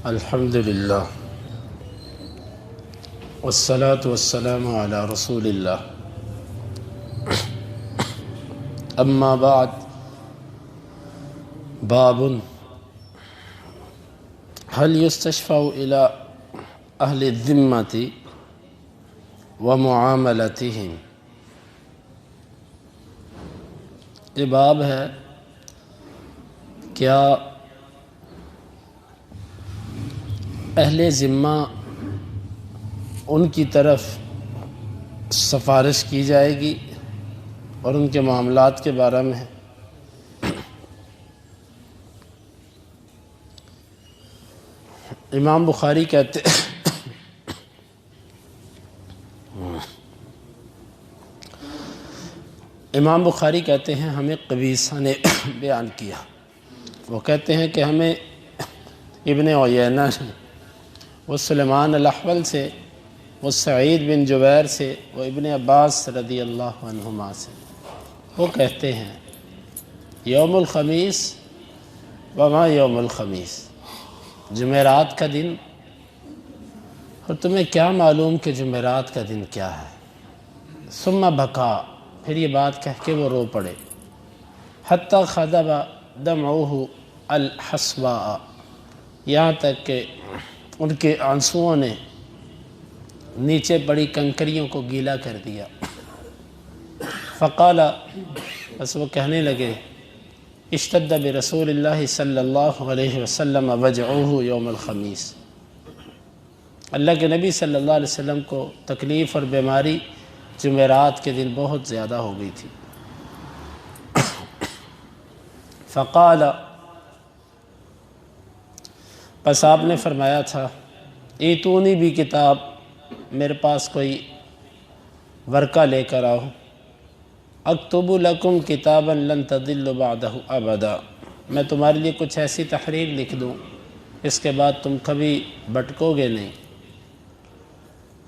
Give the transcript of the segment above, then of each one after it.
الحمد للہ والصلاة والسلام علی رسول اللہ اما بعد باب هل يستشفع الى اہل الذمة ومعاملتهم۔ یہ باب ہے کیا اہل ذمہ ان کی طرف سفارش کی جائے گی اور ان کے معاملات کے بارے میں امام بخاری کہتے ہیں ہمیں قبیصہ نے بیان کیا۔ وہ کہتے ہیں کہ ہمیں ابن عیینہ نے، وہ سلیمان الاحول سے، وہ سعید بن جبیر سے، وہ ابن عباس رضی اللہ عنہما سے، وہ کہتے ہیں یوم الخمیس وما یوم الخمیس، جمعرات کا دن، اور تمہیں کیا معلوم کہ جمعرات کا دن کیا ہے۔ ثم بکا، پھر یہ بات کہہ کے وہ رو پڑے، حتی خضب دمعہ الحصباء، یہاں تک کہ ان کے آنسوؤں نے نیچے پڑی کنکریوں کو گیلا کر دیا۔ فقال، بس وہ کہنے لگے، اشتد برسول اللہ صلی اللہ علیہ وسلم وجعہ یوم الخمیس، اللہ کے نبی صلی اللہ علیہ وسلم کو تکلیف اور بیماری جمعرات کے دن بہت زیادہ ہو گئی تھی۔ فقال، پس آپ نے فرمایا تھا، ایتونی بھی کتاب، میرے پاس کوئی ورقہ لے کر آؤ، اکتب لکم کتابا لن تضلوا بعدہ ابدا، میں تمہارے لیے کچھ ایسی تحریر لکھ دوں اس کے بعد تم کبھی بھٹکو گے نہیں۔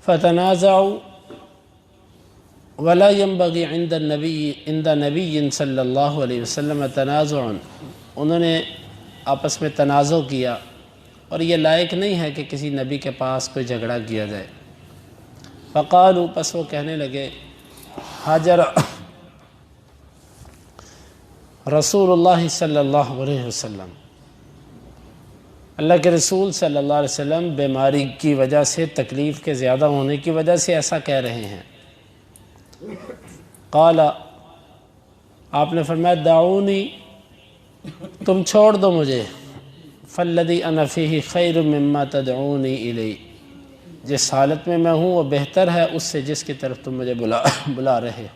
فتنازعوا ولا ينبغي عند نبی صلی اللہ علیہ وسلم تنازعا، انہوں نے آپس میں تنازع کیا، اور یہ لائق نہیں ہے کہ کسی نبی کے پاس کوئی جھگڑا کیا جائے۔ فقالوا، پس وہ کہنے لگے، حاجر رسول اللہ صلی اللہ علیہ وسلم، اللہ کے رسول صلی اللہ علیہ وسلم بیماری کی وجہ سے، تکلیف کے زیادہ ہونے کی وجہ سے ایسا کہہ رہے ہیں۔ قال، آپ نے فرمایا، دعونی، تم چھوڑ دو مجھے، فالذی انا فیہ خیر مما تدعونی الی، جس حالت میں ہوں وہ بہتر ہے اس سے جس کی طرف تم مجھے بلا رہے۔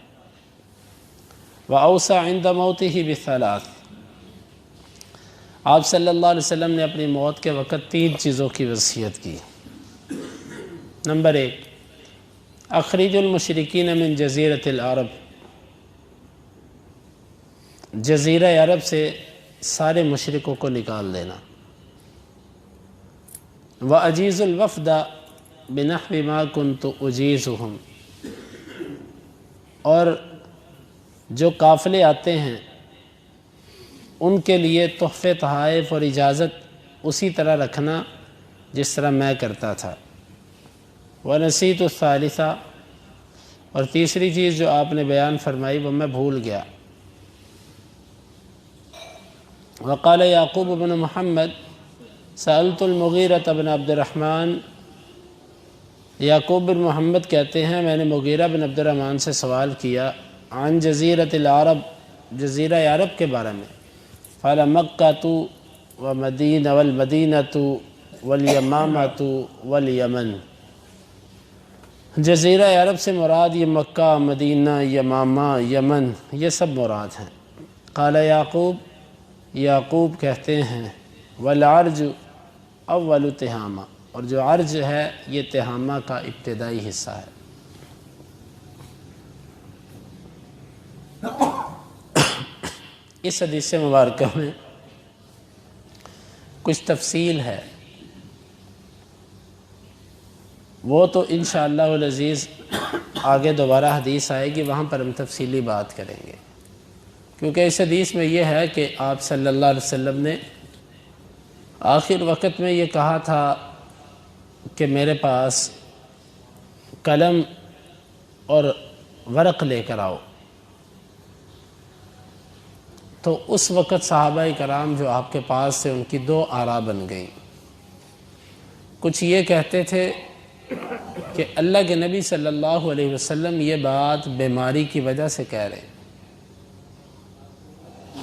وَأَوْصَى عِنْدَ مَوْتِهِ بِثَلَاث، آپ صلی اللہ علیہ وسلم نے اپنی موت کے وقت 3 چیزوں کی وصیت کی۔ نمبر 1، اخرج المشرکین من جزیرۃ العرب، جزیرہ عرب سے سارے مشرکوں کو نکال دینا۔ وَأَجِيزُ الْوَفْدَ بِنَحْوِ مَا كُنْتُ أُجِيزُهُمْ، اور جو قافلے آتے ہیں ان کے لیے تحفے، تحائف اور اجازت اسی طرح رکھنا جس طرح میں کرتا تھا۔ وَنَسِيتُ الثَّالِثَةَ، اور تیسری چیز جو آپ نے بیان فرمائی وہ میں بھول گیا۔ وقال یعقوب بن محمد سألت المغیرۃ بن عبد الرحمن، یعقوب بن محمد کہتے ہیں میں نے مغیرہ بن عبد الرحمن سے سوال کیا، عن جزیرۃ العرب، جزیرہ عرب کے بارے میں۔ قال مکۃ والمدینۃ والیمامۃ والیمن، جزیرہ عرب سے مراد یہ مکہ، مدینہ، یمامہ، یمن، یہ سب مراد ہیں۔ قال یعقوب کہتے ہیں، والعرج اول تہامہ، اور جو عرج ہے یہ تہامہ کا ابتدائی حصہ ہے۔ اس حدیث مبارکہ میں کچھ تفصیل ہے، وہ تو انشاءاللہ العزیز آگے دوبارہ حدیث آئے گی، وہاں پر ہم تفصیلی بات کریں گے، کیونکہ اس حدیث میں یہ ہے کہ آپ صلی اللہ علیہ وسلم نے آخر وقت میں یہ کہا تھا کہ میرے پاس قلم اور ورق لے کر آؤ، تو اس وقت صحابہ کرام جو آپ کے پاس تھے ان کی دو آراء بن گئیں۔ کچھ یہ کہتے تھے کہ اللہ کے نبی صلی اللہ علیہ وسلم یہ بات بیماری کی وجہ سے کہہ رہے ہیں،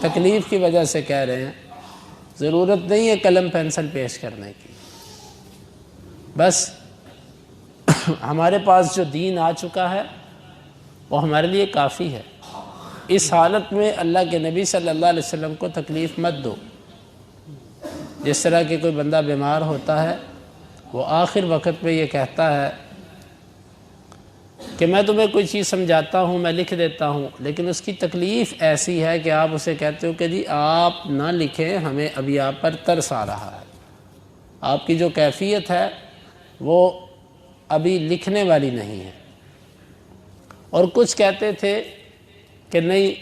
تکلیف کی وجہ سے کہہ رہے ہیں، ضرورت نہیں ہے قلم پینسل پیش کرنے کی، بس ہمارے پاس جو دین آ چکا ہے وہ ہمارے لیے کافی ہے، اس حالت میں اللہ کے نبی صلی اللہ علیہ وسلم کو تکلیف مت دو۔ جس طرح کہ کوئی بندہ بیمار ہوتا ہے، وہ آخر وقت میں یہ کہتا ہے کہ میں تمہیں کوئی چیز سمجھاتا ہوں، میں لکھ دیتا ہوں، لیکن اس کی تکلیف ایسی ہے کہ آپ اسے کہتے ہو کہ جی آپ نہ لکھیں، ہمیں ابھی آپ پر ترس آ رہا ہے، آپ کی جو کیفیت ہے وہ ابھی لکھنے والی نہیں ہے۔ اور کچھ کہتے تھے کہ نہیں،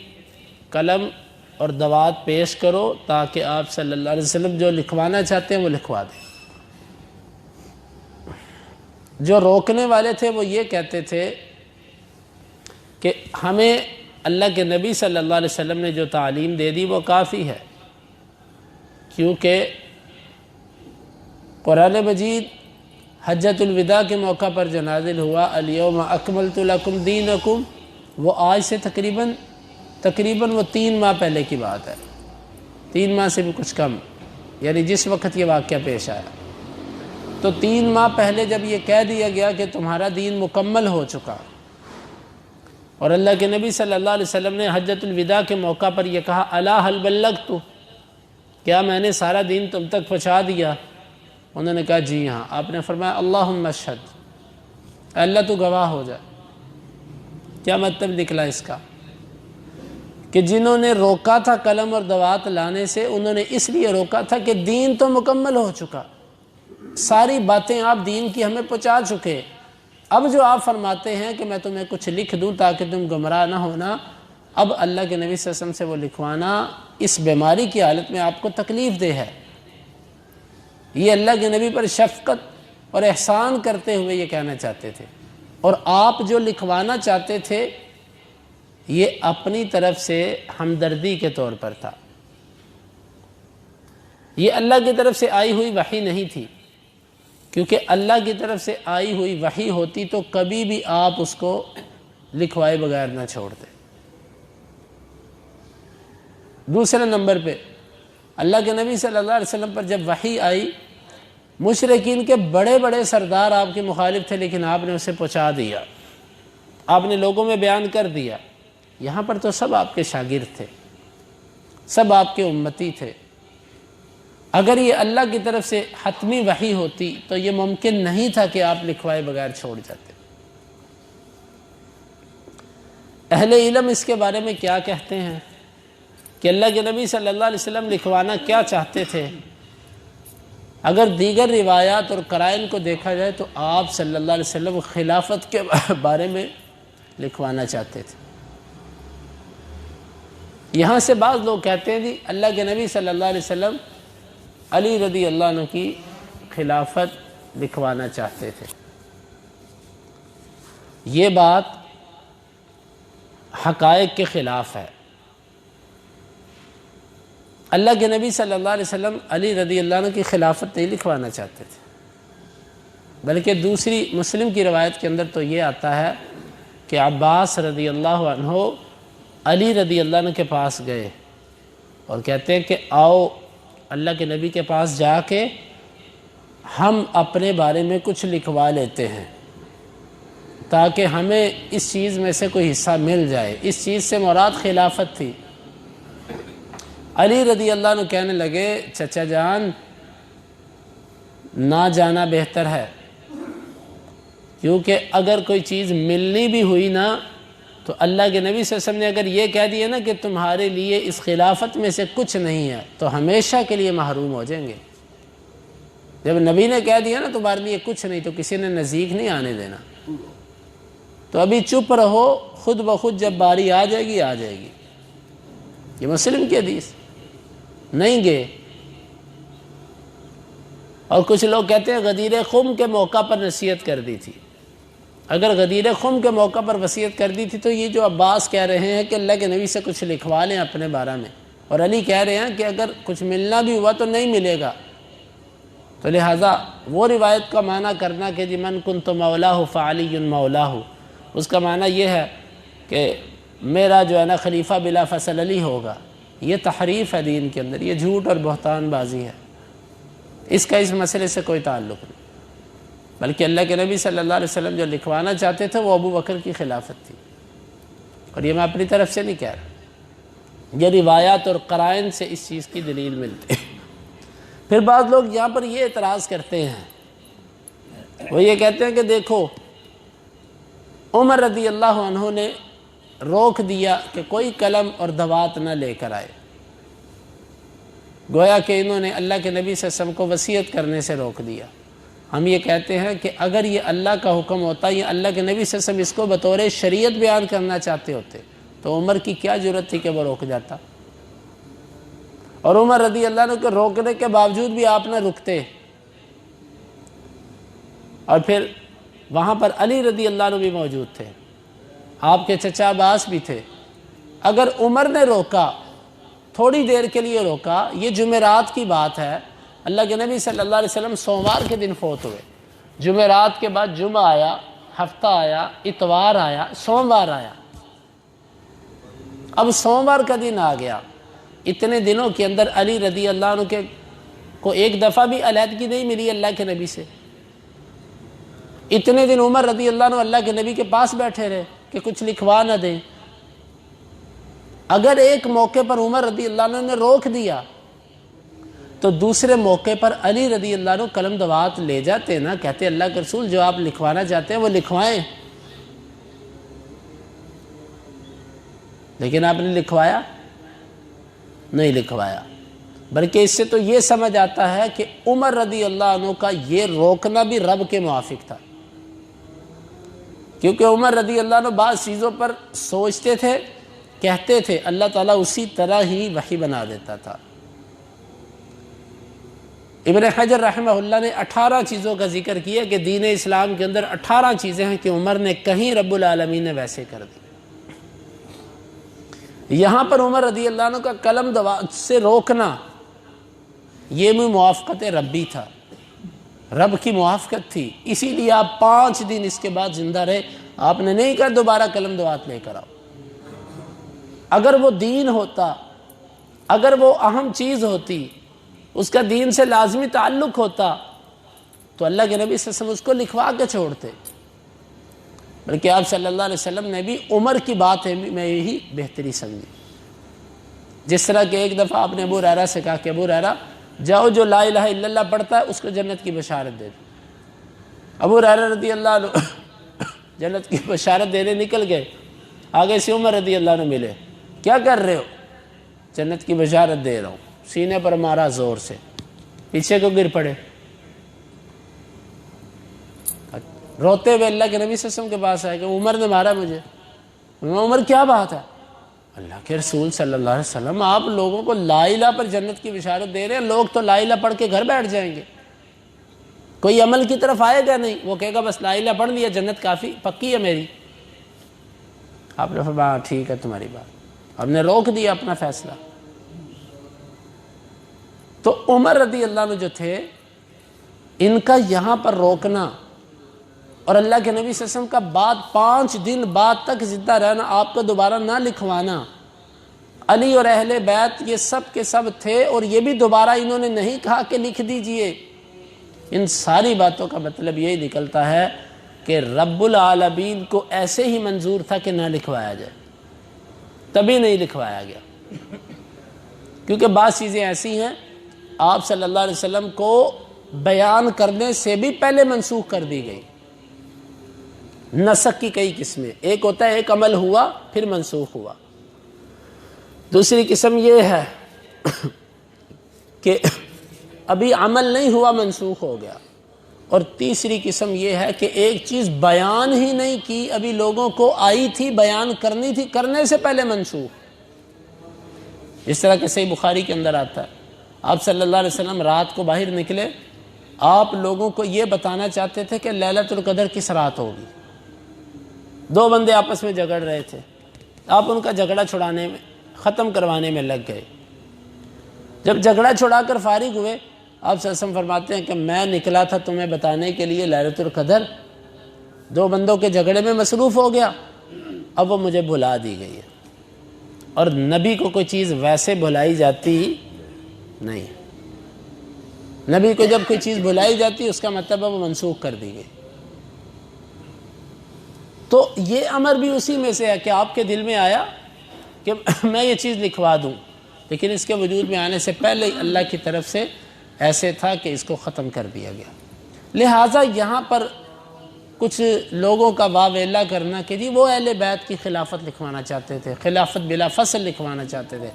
قلم اور دوات پیش کرو تاکہ آپ صلی اللہ علیہ وسلم جو لکھوانا چاہتے ہیں وہ لکھوا دیں۔ جو روکنے والے تھے وہ یہ کہتے تھے کہ ہمیں اللہ کے نبی صلی اللہ علیہ وسلم نے جو تعلیم دے دی وہ کافی ہے، کیونکہ قرآن مجید حجۃ الوداع کے موقع پر جو نازل ہوا، الیوم اکملت لکم دینکم، وہ آج سے تقریباً وہ 3 ماہ پہلے کی بات ہے، 3 ماہ سے بھی کچھ کم، یعنی جس وقت یہ واقعہ پیش آیا۔ تو 3 ماہ پہلے جب یہ کہہ دیا گیا کہ تمہارا دین مکمل ہو چکا، اور اللہ کے نبی صلی اللہ علیہ وسلم نے حجۃ الوداع کے موقع پر یہ کہا، الا هل بلغت، کیا میں نے سارا دین تم تک پہنچا دیا؟ انہوں نے کہا جی ہاں۔ آپ نے فرمایا اللہم اشہد، اللہ تو گواہ ہو جائے۔ کیا مطلب نکلا اس کا؟ کہ جنہوں نے روکا تھا قلم اور دوات لانے سے، انہوں نے اس لیے روکا تھا کہ دین تو مکمل ہو چکا، ساری باتیں آپ دین کی ہمیں پہنچا چکے، اب جو آپ فرماتے ہیں کہ میں تمہیں کچھ لکھ دوں تاکہ تم گمراہ نہ ہونا، اب اللہ کے نبی صلی اللہ علیہ وسلم سے وہ لکھوانا اس بیماری کی حالت میں آپ کو تکلیف دہ ہے۔ یہ اللہ کے نبی پر شفقت اور احسان کرتے ہوئے یہ کہنا چاہتے تھے، اور آپ جو لکھوانا چاہتے تھے یہ اپنی طرف سے ہمدردی کے طور پر تھا، یہ اللہ کی طرف سے آئی ہوئی وحی نہیں تھی، کیونکہ اللہ کی طرف سے آئی ہوئی وحی ہوتی تو کبھی بھی آپ اس کو لکھوائے بغیر نہ چھوڑتے۔ دوسرے نمبر پہ اللہ کے نبی صلی اللہ علیہ وسلم پر جب وحی آئی، مشرکین کے بڑے بڑے سردار آپ کے مخالف تھے، لیکن آپ نے اسے پہنچا دیا، آپ نے لوگوں میں بیان کر دیا۔ یہاں پر تو سب آپ کے شاگرد تھے، سب آپ کے امتی تھے۔ اگر یہ اللہ کی طرف سے حتمی وحی ہوتی تو یہ ممکن نہیں تھا کہ آپ لکھوائے بغیر چھوڑ جاتے۔ اہل علم اس کے بارے میں کیا کہتے ہیں کہ اللہ کے نبی صلی اللہ علیہ وسلم لکھوانا کیا چاہتے تھے؟ اگر دیگر روایات اور قرائن کو دیکھا جائے تو آپ صلی اللہ علیہ وسلم خلافت کے بارے میں لکھوانا چاہتے تھے۔ یہاں سے بعض لوگ کہتے ہیں جی اللہ کے نبی صلی اللہ علیہ وسلم علی رضی اللہ عنہ کی خلافت لکھوانا چاہتے تھے۔ یہ بات حقائق کے خلاف ہے۔ اللہ کے نبی صلی اللہ علیہ وسلم علی رضی اللہ عنہ کی خلافت نہیں لکھوانا چاہتے تھے، بلکہ دوسری مسلم کی روایت کے اندر تو یہ آتا ہے کہ عباس رضی اللہ عنہ علی رضی اللہ عنہ کے پاس گئے اور کہتے ہیں کہ آؤ اللہ کے نبی کے پاس جا کے ہم اپنے بارے میں کچھ لکھوا لیتے ہیں تاکہ ہمیں اس چیز میں سے کوئی حصہ مل جائے۔ اس چیز سے مراد خلافت تھی۔ علی رضی اللہ عنہ کہنے لگے چچا جان نہ جانا بہتر ہے، کیونکہ اگر کوئی چیز ملنی بھی ہوئی نا تو اللہ کے نبی صلی اللہ علیہ وسلم نے اگر یہ کہہ دیا نا کہ تمہارے لیے اس خلافت میں سے کچھ نہیں ہے تو ہمیشہ کے لیے محروم ہو جائیں گے۔ جب نبی نے کہہ دیا نا تمہارے لیے کچھ نہیں تو کسی نے نزدیک نہیں آنے دینا، تو ابھی چپ رہو، خود بخود جب باری آ جائے گی آ جائے گی۔ یہ مسلم کی حدیث۔ نہیں گئے، اور کچھ لوگ کہتے ہیں غدیر خم کے موقع پر نصیحت کر دی تھی۔ اگر غدیر خم کے موقع پر وصیت کر دی تھی تو یہ جو عباس کہہ رہے ہیں کہ اللہ کے نبی سے کچھ لکھوا لیں اپنے بارے میں، اور علی کہہ رہے ہیں کہ اگر کچھ ملنا بھی ہوا تو نہیں ملے گا، تو لہٰذا وہ روایت کا معنی کرنا کہ جی من کنت مولاہ فعلی مولاہ، اس کا معنی یہ ہے کہ میرا جو ہے نا خلیفہ بلا فصل علی ہوگا، یہ تحریف ہے دین کے اندر، یہ جھوٹ اور بہتان بازی ہے، اس کا اس مسئلے سے کوئی تعلق نہیں، بلکہ اللہ کے نبی صلی اللہ علیہ وسلم جو لکھوانا چاہتے تھے وہ ابو بکر کی خلافت تھی، اور یہ میں اپنی طرف سے نہیں کہہ رہا، یہ روایات اور قرائن سے اس چیز کی دلیل ملتی ہے۔ پھر بعض لوگ یہاں پر یہ اعتراض کرتے ہیں، وہ یہ کہتے ہیں کہ دیکھو عمر رضی اللہ عنہ نے روک دیا کہ کوئی قلم اور دوات نہ لے کر آئے، گویا کہ انہوں نے اللہ کے نبی صلی اللہ علیہ وسلم کو وصیت کرنے سے روک دیا۔ ہم یہ کہتے ہیں کہ اگر یہ اللہ کا حکم ہوتا، یہ اللہ کے نبی صلی اللہ علیہ وسلم اس کو بطور شریعت بیان کرنا چاہتے ہوتے تو عمر کی کیا ضرورت تھی کہ وہ روک جاتا، اور عمر رضی اللہ عنہ کو روکنے کے باوجود بھی آپ نہ رکتے، اور پھر وہاں پر علی رضی اللہ عنہ بھی موجود تھے، آپ کے چچا عباس بھی تھے۔ اگر عمر نے روکا، تھوڑی دیر کے لیے روکا، یہ جمعرات کی بات ہے، اللہ کے نبی صلی اللہ علیہ وسلم سوموار کے دن فوت ہوئے، جمعرات کے بعد جمعہ آیا، ہفتہ آیا، اتوار آیا، سوموار آیا، اب سوموار کا دن آ گیا، اتنے دنوں کے اندر علی رضی اللہ عنہ کو ایک دفعہ بھی علیحدگی نہیں ملی اللہ کے نبی سے، اتنے دن عمر رضی اللہ عنہ اللہ کے نبی کے پاس بیٹھے رہے کہ کچھ لکھوا نہ دیں۔ اگر ایک موقع پر عمر رضی اللہ عنہ نے روک دیا تو دوسرے موقع پر علی رضی اللہ عنہ قلم دوات لے جاتے نا، کہتے اللہ کے رسول جو آپ لکھوانا چاہتے ہیں وہ لکھوائیں، لیکن آپ نے لکھوایا نہیں، لکھوایا، بلکہ اس سے تو یہ سمجھ آتا ہے کہ عمر رضی اللہ عنہ کا یہ روکنا بھی رب کے موافق تھا، کیونکہ عمر رضی اللہ عنہ بعض چیزوں پر سوچتے تھے، کہتے تھے، اللہ تعالیٰ اسی طرح ہی وحی بنا دیتا تھا۔ ابن حجر رحمہ اللہ نے 18 چیزوں کا ذکر کیا کہ دین اسلام کے اندر 18 چیزیں ہیں کہ عمر نے کہیں رب العالمین نے ویسے کر دی۔ یہاں پر عمر رضی اللہ عنہ کا قلم دوات سے روکنا یہ بھی موافقت ربی تھا، رب کی موافقت تھی، اسی لیے آپ 5 دن اس کے بعد زندہ رہے، آپ نے نہیں کہا دوبارہ قلم دوات لے کر آؤ۔ اگر وہ دین ہوتا، اگر وہ اہم چیز ہوتی، اس کا دین سے لازمی تعلق ہوتا تو اللہ کے نبی صلی اللہ علیہ وسلم اس کو لکھوا کے چھوڑتے، بلکہ آپ صلی اللہ علیہ وسلم نے بھی عمر کی بات میں یہی بہتری سمجھی، جس طرح کہ ایک دفعہ آپ نے ابو ہریرہ سے کہا کہ ابو ہریرہ جاؤ جو لا الہ الا اللہ پڑھتا ہے اس کو جنت کی بشارت دے دو۔ ابو ہریرہ رضی اللہ عنہ جنت کی بشارت دینے نکل گئے، آگے سے عمر رضی اللہ عنہ ملے، کیا کر رہے ہو؟ جنت کی بشارت دے رہا ہوں، سینے پر مارا زور سے، پیچھے کو گر پڑے، روتے ہوئے اللہ کے نبی صلی اللہ علیہ وسلم کے پاس آئے کہ عمر نے مارا مجھے۔ عمر کیا بات ہے؟ اللہ کے رسول صلی اللہ علیہ وسلم آپ لوگوں کو لا الہ پر جنت کی بشارت دے رہے ہیں، لوگ تو لا الہ پڑھ کے گھر بیٹھ جائیں گے، کوئی عمل کی طرف آئے گا نہیں، وہ کہے گا بس لا الہ پڑھ لیا جنت کافی پکی ہے میری۔ آپ نے فرمایا ٹھیک ہے تمہاری بات، ہم نے روک دیا اپنا فیصلہ۔ تو عمر رضی اللہ عنہ جو تھے، ان کا یہاں پر روکنا اور اللہ کے نبی صلی اللہ علیہ وسلم کا بعد 5 دن بعد تک زندہ رہنا، آپ کو دوبارہ نہ لکھوانا، علی اور اہل بیت یہ سب کے سب تھے، اور یہ بھی دوبارہ انہوں نے نہیں کہا کہ لکھ دیجئے۔ ان ساری باتوں کا مطلب یہی نکلتا ہے کہ رب العالمین کو ایسے ہی منظور تھا کہ نہ لکھوایا جائے، تبھی نہیں لکھوایا گیا، کیونکہ بعض چیزیں ایسی ہیں آپ صلی اللہ علیہ وسلم کو بیان کرنے سے بھی پہلے منسوخ کر دی گئی۔ نسخ کی کئی قسمیں، ایک ہوتا ہے ایک عمل ہوا پھر منسوخ ہوا، دوسری قسم یہ ہے کہ ابھی عمل نہیں ہوا منسوخ ہو گیا، اور تیسری قسم یہ ہے کہ ایک چیز بیان ہی نہیں کی، ابھی لوگوں کو آئی تھی بیان کرنی تھی، کرنے سے پہلے منسوخ۔ اس طرح کہ صحیح بخاری کے اندر آتا ہے، آپ صلی اللہ علیہ وسلم رات کو باہر نکلے، آپ لوگوں کو یہ بتانا چاہتے تھے کہ لیلۃ القدر کس رات ہوگی۔ دو بندے آپس میں جھگڑ رہے تھے، آپ ان کا جھگڑا چھڑانے میں، ختم کروانے میں لگ گئے۔ جب جھگڑا چھڑا کر فارغ ہوئے، آپ صلی اللہ علیہ وسلم فرماتے ہیں کہ میں نکلا تھا تمہیں بتانے کے لیے لیلۃ القدر، دو بندوں کے جھگڑے میں مصروف ہو گیا، اب وہ مجھے بھلا دی گئی ہے۔ اور نبی کو کوئی چیز ویسے بھلائی جاتی نہیں، نبی کو جب کوئی چیز بھلائی جاتی اس کا مطلب ہے وہ منسوخ کر دی گئی۔ تو یہ امر بھی اسی میں سے ہے کہ آپ کے دل میں آیا کہ میں یہ چیز لکھوا دوں، لیکن اس کے وجود میں آنے سے پہلے ہی اللہ کی طرف سے ایسے تھا کہ اس کو ختم کر دیا گیا۔ لہٰذا یہاں پر کچھ لوگوں کا واویلا کرنا کہ جی وہ اہل بیت کی خلافت لکھوانا چاہتے تھے، خلافت بلا فصل لکھوانا چاہتے تھے،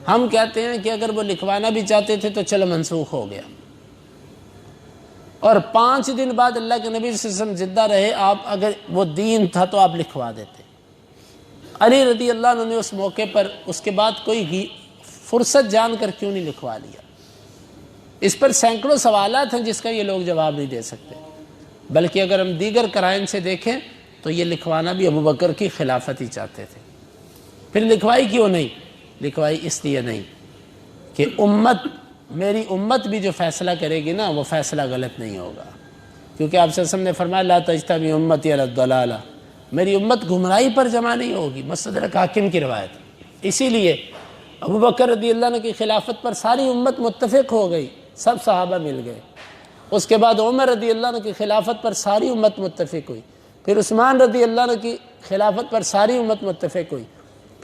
ہم کہتے ہیں کہ اگر وہ لکھوانا بھی چاہتے تھے تو چلو منسوخ ہو گیا۔ اور 5 دن بعد اللہ کے نبی صلی اللہ علیہ وسلم زندہ رہے، آپ اگر وہ دین تھا تو آپ لکھوا دیتے۔ علی رضی اللہ عنہ نے اس موقع پر اس کے بعد کوئی فرصت جان کر کیوں نہیں لکھوا لیا؟ اس پر سینکڑوں سوالات ہیں جس کا یہ لوگ جواب نہیں دے سکتے، بلکہ اگر ہم دیگر قرائن سے دیکھیں تو یہ لکھوانا بھی ابو بکر کی خلافت ہی چاہتے تھے۔ پھر لکھوائی کیوں نہیں؟ لکھوائی اس لیے نہیں کہ میری امت بھی جو فیصلہ کرے گی نا وہ فیصلہ غلط نہیں ہوگا، کیونکہ آپ صلی اللہ علیہ وسلم نے فرمایا لا تجتمع امتی علی الضلالہ، میری امت گمراہی پر جمع نہیں ہوگی، مستدرک حاکم کی روایت۔ اسی لیے ابو بکر رضی اللہ عنہ کی خلافت پر ساری امت متفق ہو گئی، سب صحابہ مل گئے۔ اس کے بعد عمر رضی اللہ عنہ کی خلافت پر ساری امت متفق ہوئی، پھر عثمان رضی اللہ عنہ کی خلافت پر ساری امت متفق ہوئی،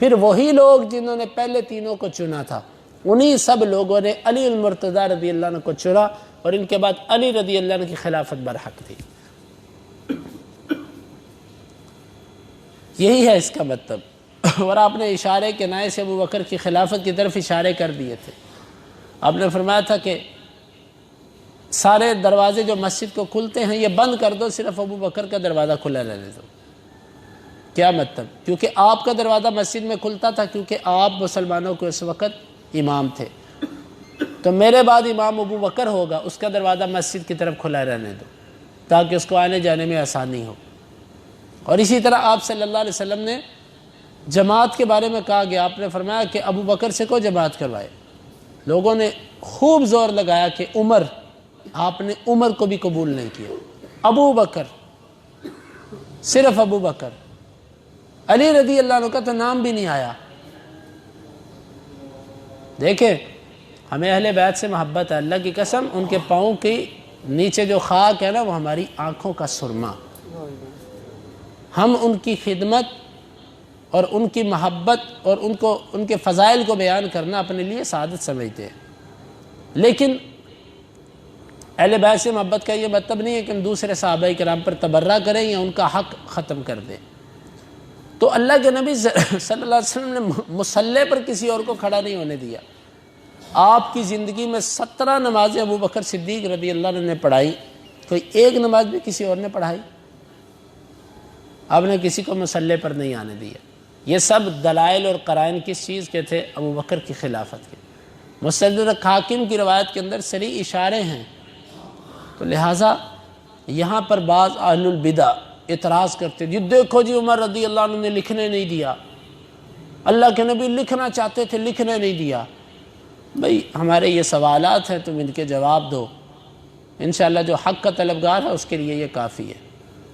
پھر وہی لوگ جنہوں نے پہلے تینوں کو چنا تھا انہی سب لوگوں نے علی المرتضیٰ رضی اللہ عنہ کو چنا، اور ان کے بعد علی رضی اللہ عنہ کی خلافت برحق تھی۔ یہی ہے اس کا مطلب۔ اور آپ نے اشارے کے نائے سے ابو بکر کی خلافت کی طرف اشارے کر دیے تھے۔ آپ نے فرمایا تھا کہ سارے دروازے جو مسجد کو کھلتے ہیں یہ بند کر دو، صرف ابو بکر کا دروازہ کھلا رہنے دو۔ کیا مطلب؟ کیونکہ آپ کا دروازہ مسجد میں کھلتا تھا، کیونکہ آپ مسلمانوں کے اس وقت امام تھے، تو میرے بعد امام ابو بکر ہوگا، اس کا دروازہ مسجد کی طرف کھلا رہنے دو تاکہ اس کو آنے جانے میں آسانی ہو۔ اور اسی طرح آپ صلی اللہ علیہ وسلم نے جماعت کے بارے میں کہا گیا، آپ نے فرمایا کہ ابو بکر سے کوئی جماعت کروائے۔ لوگوں نے خوب زور لگایا کہ عمر، آپ نے عمر کو بھی قبول نہیں کیا، ابو بکر، صرف ابو بکر، علی رضی اللہ عنہ کا تو نام بھی نہیں آیا۔ دیکھیں ہمیں اہل بیت سے محبت ہے، اللہ کی قسم ان کے پاؤں کی نیچے جو خاک ہے نا وہ ہماری آنکھوں کا سرما، ہم ان کی خدمت اور ان کی محبت اور ان کے فضائل کو بیان کرنا اپنے لیے سعادت سمجھتے ہیں۔ لیکن اہل بیت سے محبت کا یہ مطلب نہیں ہے کہ ہم دوسرے صحابہ کرام پر تبرہ کریں یا ان کا حق ختم کر دیں۔ تو اللہ کے نبی صلی اللہ علیہ وسلم نے مصلی پر کسی اور کو کھڑا نہیں ہونے دیا۔ آپ کی زندگی میں 17 نمازیں ابو بکر صدیق رضی اللہ عنہ نے پڑھائی، کوئی ایک نماز بھی کسی اور نے پڑھائی؟ آپ نے کسی کو مصلی پر نہیں آنے دیا۔ یہ سب دلائل اور قرائن کس چیز کے تھے؟ ابو بکر کی خلافت کے۔ مستدرک حاکم کی روایت کے اندر صریح اشارے ہیں۔ تو لہٰذا یہاں پر بعض اہل البدع اعتراض کرتے جی دیکھو جی عمر رضی اللہ عنہ نے لکھنے نہیں دیا، اللہ کے نبی لکھنا چاہتے تھے لکھنے نہیں دیا۔ بھئی ہمارے یہ سوالات ہیں، تم ان کے جواب دو، انشاءاللہ جو حق کا طلبگار ہے اس کے لیے یہ کافی ہے۔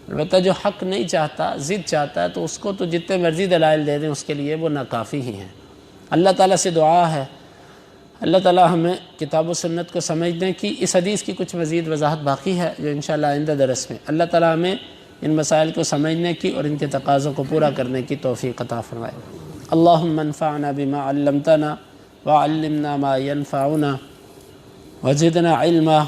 البتہ جو حق نہیں چاہتا، ضد چاہتا ہے، تو اس کو تو جتنے مرضی دلائل دے دیں اس کے لیے وہ ناکافی ہی ہیں۔ اللہ تعالیٰ سے دعا ہے اللہ تعالیٰ ہمیں کتاب و سنت کو سمجھنے کی، اس حدیث کی کچھ مزید وضاحت باقی ہے جو انشاءاللہ آئندہ درس میں اللہ تعالیٰ ہمیں ان مسائل کو سمجھنے کی اور ان کے تقاضوں کو پورا کرنے کی توفیق عطا فرمائے۔ اللہم انفعنا بما علمتنا وعلمنا ما ينفعنا وزدنا علما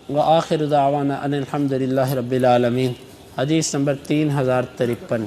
وآخر دعوانا ان الحمد للہ رب العالمین۔ حدیث نمبر 3053۔